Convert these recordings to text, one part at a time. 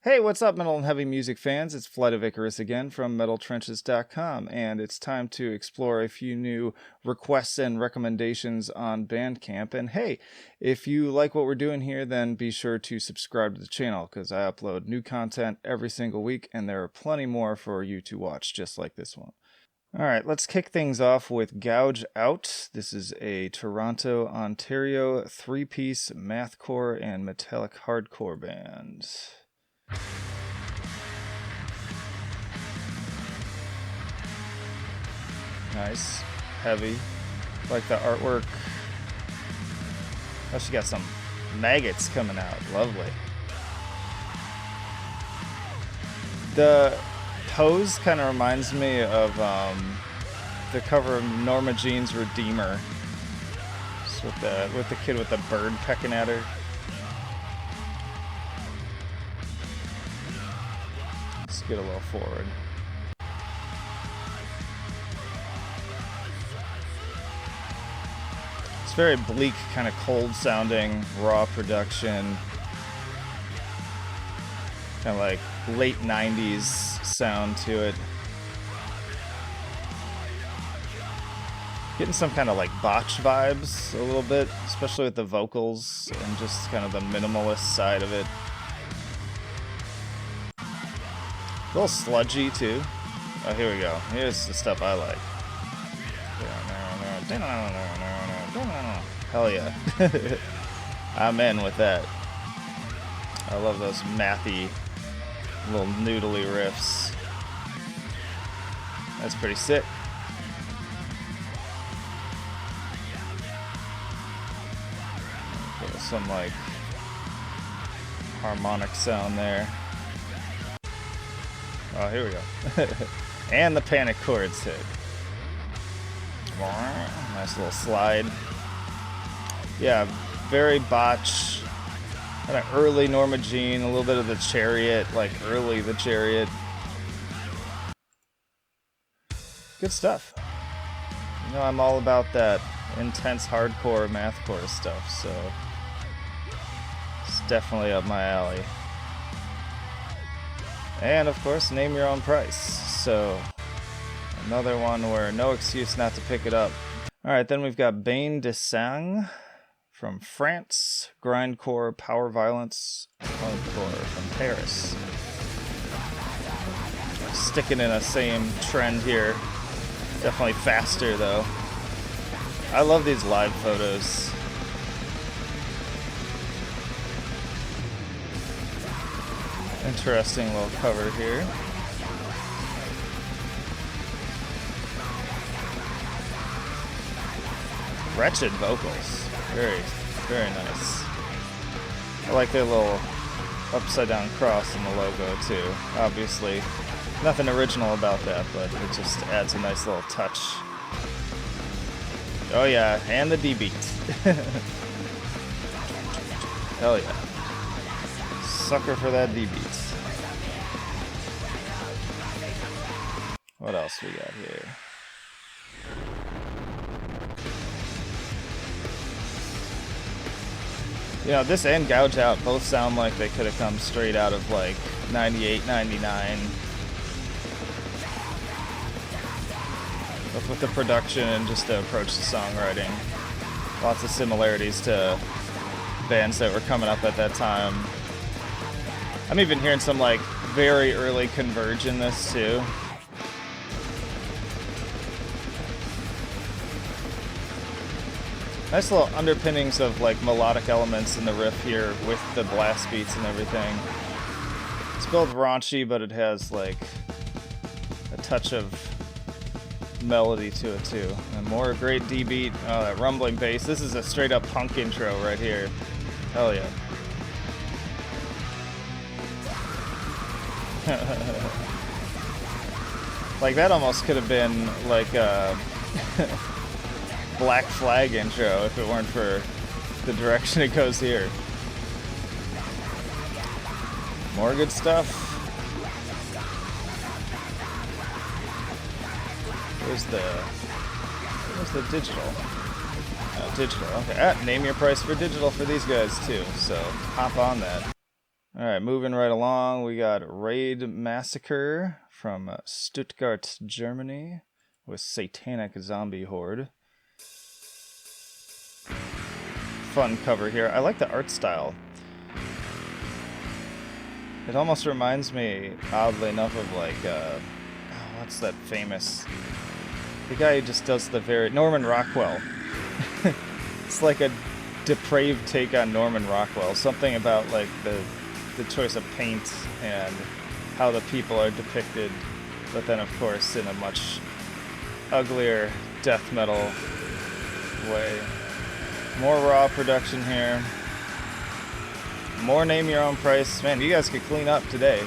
Hey, what's up, metal and heavy music fans? It's Flight of Icarus again from metaltrenches.com, and it's time to explore a few new requests and recommendations on Bandcamp. And hey, if you like what we're doing here, then be sure to subscribe to the channel, because I upload new content every single week, and there are plenty more for you to watch, just like this one. Alright, let's kick things off with Gouge Out. This is a Toronto, Ontario, three-piece mathcore and metallic hardcore band. Nice, heavy, like the artwork. Oh, she got some maggots coming out, lovely. The pose kind of reminds me of the cover of Norma Jean's Redeemer. Just with the kid with the bird pecking at her. Let's get a little forward. It's very bleak, kind of cold sounding, raw production. Kind of like late 90s sound to it. Getting some kind of like Botch vibes a little bit, especially with the vocals and just kind of the minimalist side of it. A little sludgy too. Oh, here we go. Here's the stuff I like. Hell yeah. I'm in with that. I love those mathy little noodly riffs. That's pretty sick. Get some like harmonic sound there. Oh, here we go. And the panic chords hit. Nice little slide. Yeah, very Botch. Kind of early Norma Jean, a little bit of the Chariot, like early the Chariot. Good stuff. You know, I'm all about that intense hardcore mathcore stuff, so it's definitely up my alley. And of course, name your own price. So another one where no excuse not to pick it up. Alright, then we've got Bain De Sang from France. Grindcore, power violence, hardcore from Paris. Sticking in a same trend here. Definitely faster though. I love these live photos. Interesting little cover here. Wretched vocals. Very, very nice. I like their little upside down cross in the logo too. Obviously, nothing original about that, but it just adds a nice little touch. Oh yeah, and the D beat. Hell yeah. Sucker for that D beat. What else we got here? You know, this and Gouge Out both sound like they could have come straight out of like 98, 99. Both with the production and just the approach to songwriting. Lots of similarities to bands that were coming up at that time. I'm even hearing some like very early Converge in this too. Nice little underpinnings of like melodic elements in the riff here with the blast beats and everything. It's built raunchy, but it has like a touch of melody to it too. And more great D beat. Oh, that rumbling bass. This is a straight up punk intro right here. Hell yeah. Like that almost could have been like a Black Flag intro if it weren't for the direction it goes here. More good stuff. Where's the digital? Digital. Okay. Name your price for digital for these guys too. So hop on that. All right, moving right along, we got Rademassaker from Stuttgart, Germany, with Satanic Zombie Horde. Fun cover here. I like the art style. It almost reminds me, oddly enough, of like, what's that famous... The guy who just does the very... Norman Rockwell. It's like a depraved take on Norman Rockwell. Something about like the choice of paint and how the people are depicted, but then of course in a much uglier death metal way. More raw production here. More name your own price. Man, you guys could clean up today.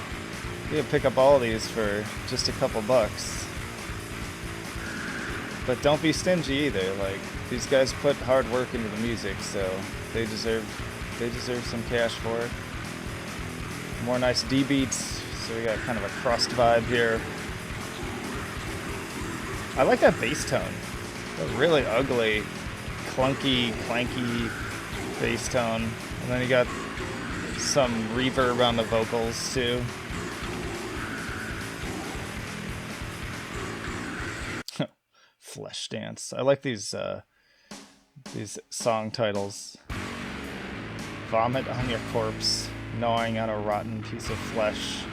You could pick up all of these for just a couple bucks. But don't be stingy either. Like, these guys put hard work into the music, so they deserve some cash for it. More nice D beats, so we got kind of a crust vibe here. I like that bass tone. A really ugly, clunky, clanky bass tone. And then you got some reverb on the vocals too. Flesh Dance. I like these song titles. Vomit on your corpse, gnawing on a rotten piece of flesh.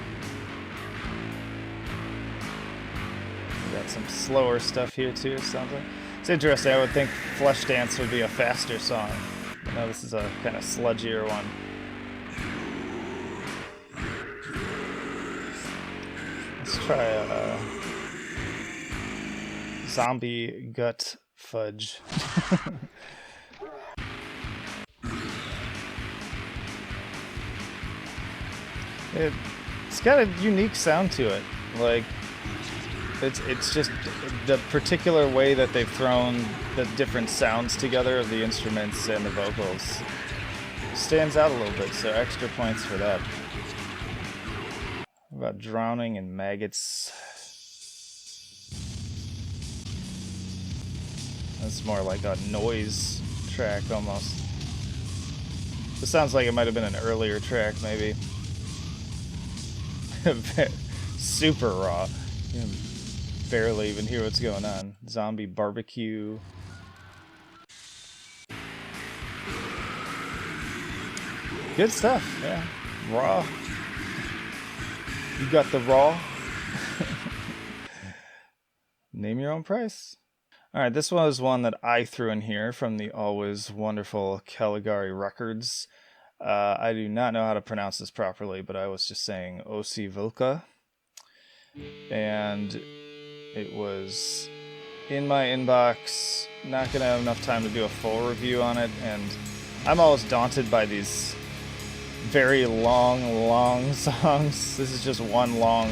We got some slower stuff here too, it sounds like. It's interesting, I would think Flesh Dance would be a faster song. But no, this is a kind of sludgier one. Let's try a zombie gut fudge. It's got a unique sound to it. Like, it's just the particular way that they've thrown the different sounds together of the instruments and the vocals stands out a little bit, so extra points for that. What about Drowning in Maggots? That's more like a noise track almost. This sounds like it might have been an earlier track, maybe. Super raw. You can barely even hear what's going on. Zombie barbecue. Good stuff, yeah. Raw. You got the raw. Name your own price. Alright, this was one that I threw in here from the always wonderful Caligari Records. I do not know how to pronounce this properly, but I was just saying Oci Vlka. And it was in my inbox. Not going to have enough time to do a full review on it, and I'm always daunted by these very long songs. This is just one long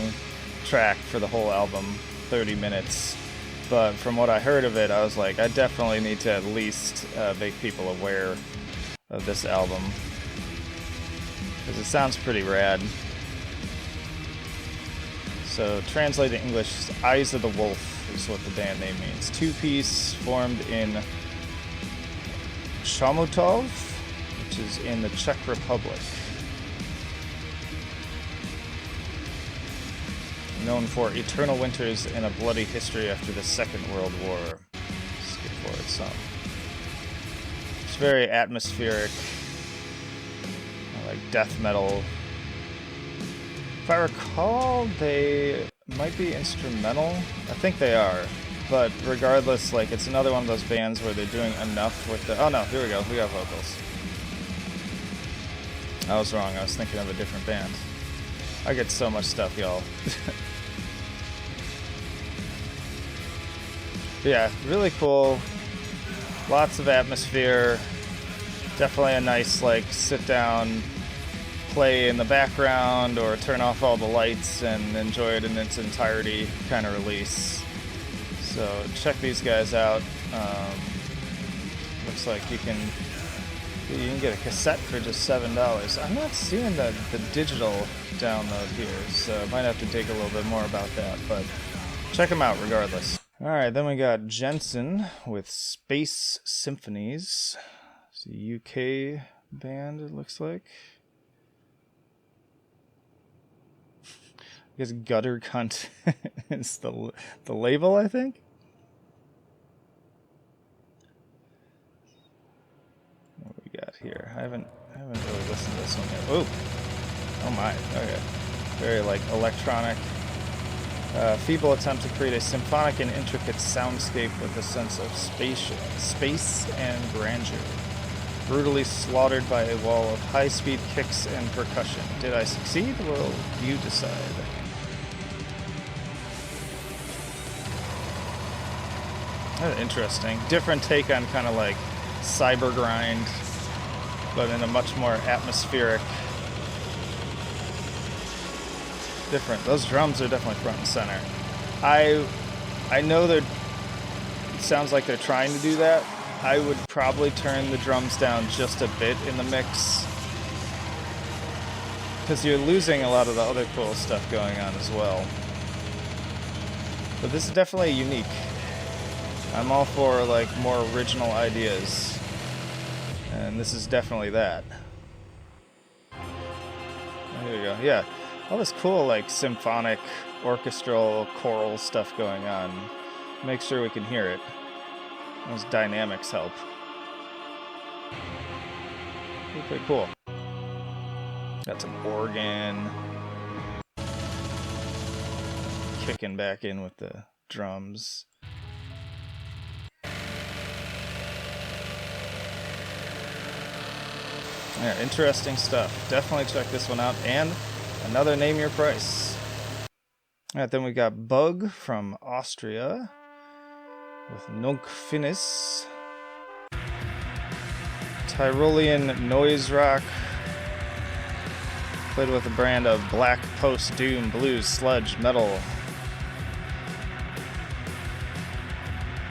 track for the whole album, 30 minutes. But from what I heard of it, I was like, I definitely need to at least make people aware of this album, because it sounds pretty rad. So, translated to English, Eyes of the Wolf is what the band name means. Two-piece formed in Chomutov, which is in the Czech Republic. Known for eternal winters and a bloody history after the Second World War. Skip forward some. It's very atmospheric, like death metal. If I recall, they might be instrumental. I think they are. But regardless, like, it's another one of those bands where they're doing enough with the... Oh no, here we go. We got vocals. I was wrong. I was thinking of a different band. I get so much stuff, y'all. Yeah, really cool. Lots of atmosphere. Definitely a nice, like, sit down, play in the background, or turn off all the lights and enjoy it in its entirety kind of release. So check these guys out. Looks like you can get a cassette for just $7. I'm not seeing the digital download here, so I might have to dig a little bit more about that, but check them out regardless. Alright, then we got Jensen with Space Symphonies. It's a UK band, it looks like. guess Gutter Cunt is the label, I think. What do we got here? I haven't really listened to this one yet. Oh my. Okay. Very like electronic. Feeble attempt to create a symphonic and intricate soundscape with a sense of space and grandeur. Brutally slaughtered by a wall of high-speed kicks and percussion. Did I succeed? Well, you decide. Interesting. Different take on kind of like cyber grind, but in a much more atmospheric. Different. Those drums are definitely front and center. I know that it sounds like they're trying to do that. I would probably turn the drums down just a bit in the mix, because you're losing a lot of the other cool stuff going on as well. But this is definitely unique. I'm all for like more original ideas, and this is definitely that. Here we go. Yeah, all this cool like symphonic, orchestral, choral stuff going on. Make sure we can hear it. Those dynamics help. Pretty cool. Got some organ. Kicking back in with the drums. Yeah, interesting stuff. Definitely check this one out. And another Name Your Price. Alright, then we got Bug from Austria with Nunc Finis. Tyrolean noise rock. Played with a brand of black post-doom, blues, sludge, metal.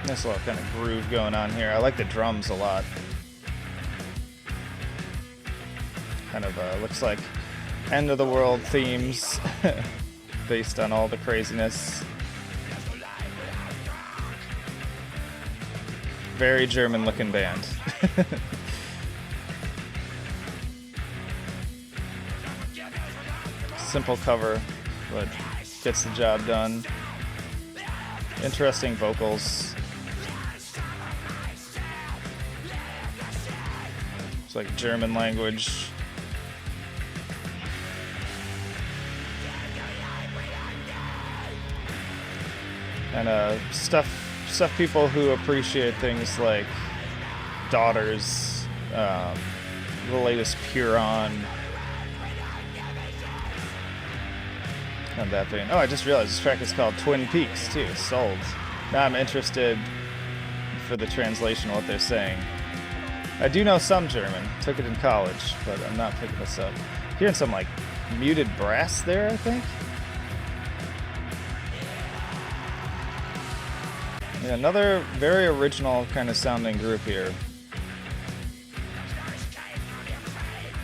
Nice little kind of groove going on here. I like the drums a lot. Kind of looks like end of the world themes based on all the craziness. Very German looking band. Simple cover, but gets the job done. Interesting vocals. It's like German language. And stuff people who appreciate things like Daughters, the latest Puron, and that thing. Oh, I just realized this track is called Twin Peaks too. Sold. Now I'm interested for the translation of what they're saying. I do know some German. Took it in college, but I'm not picking this up. Hearing some like muted brass there, I think. Yeah, another very original kind of sounding group here.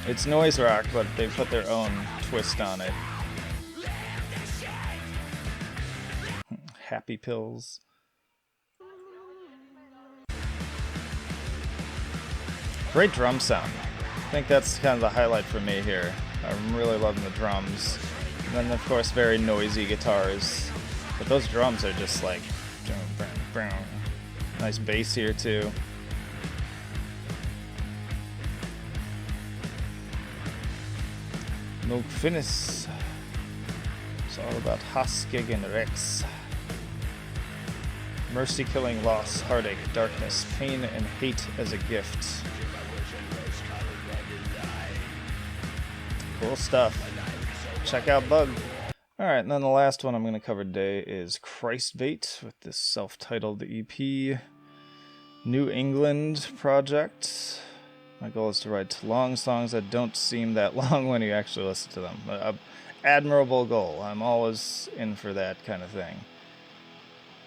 It's noise rock, but they put their own twist on it. Happy Pills. Great drum sound. I think that's kind of the highlight for me here. I'm really loving the drums. And then, of course, very noisy guitars. But those drums are just like... Nice bass here too. Nunc Finis. It's all about Hass gegen Rex. Mercy, killing, loss, heartache, darkness, pain, and hate as a gift. Cool stuff. Check out Bug. Alright, and then the last one I'm going to cover today is Christbait with this self-titled EP. New England project. My goal is to write long songs that don't seem that long when you actually listen to them. An admirable goal. I'm always in for that kind of thing,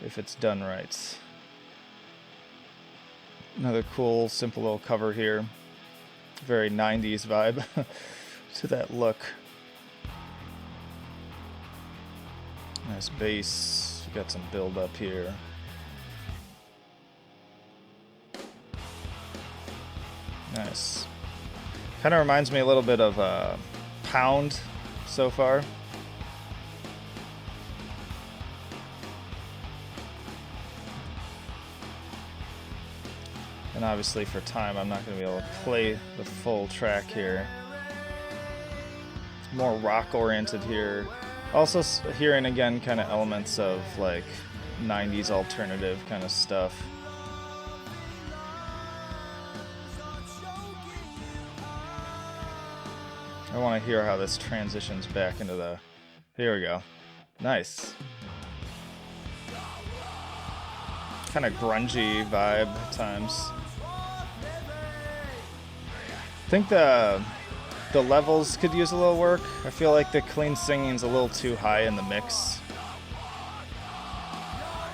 if it's done right. Another cool, simple little cover here. Very 90s vibe to that look. Nice bass. Got some build up here. Nice. Kind of reminds me a little bit of Pound so far. And obviously for time, I'm not going to be able to play the full track here. It's more rock oriented here. Also hearing again kind of elements of like 90s alternative kind of stuff. I want to hear how this transitions back into the... Here we go. Nice. Kind of grungy vibe at times. I think the levels could use a little work. I feel like the clean singing's a little too high in the mix.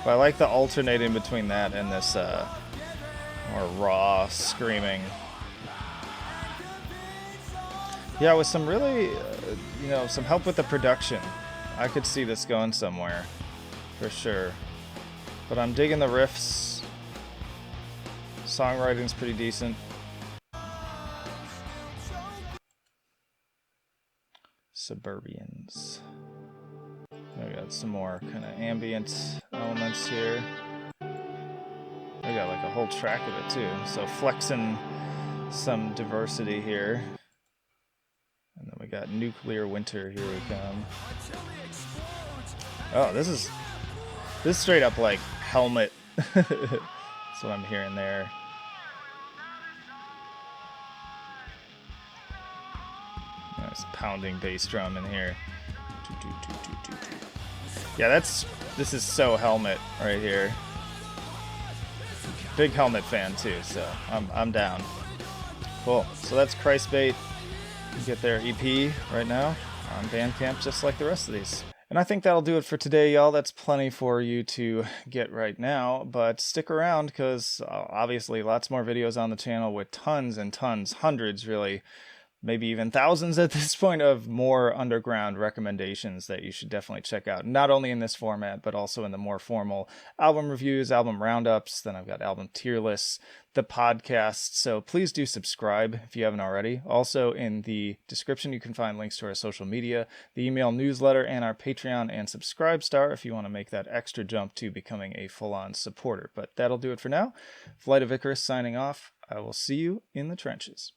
But I like the alternating between that and this more raw screaming. Yeah, with some really, you know, some help with the production, I could see this going somewhere, for sure. But I'm digging the riffs. Songwriting's pretty decent. Suburbians. I got some more kind of ambient elements here. I got like a whole track of it too, so flexing some diversity here. And then we got Nuclear Winter, here we come. Oh, this is straight up like Helmet. That's what I'm hearing there. Nice pounding bass drum in here. Yeah, this is so Helmet right here. Big Helmet fan too, so I'm down. Cool. So that's Christbait. You get their EP right now on Bandcamp, just like the rest of these. And I think that'll do it for today, y'all. That's plenty for you to get right now, but stick around because obviously lots more videos on the channel with tons and tons, hundreds really, maybe even thousands at this point of more underground recommendations that you should definitely check out. Not only in this format, but also in the more formal album reviews, album roundups. Then I've got album tier lists, the podcast. So please do subscribe if you haven't already. Also in the description, you can find links to our social media, the email newsletter, and our Patreon and Subscribe Star if you want to make that extra jump to becoming a full-on supporter. But that'll do it for now. Flight of Icarus signing off. I will see you in the trenches.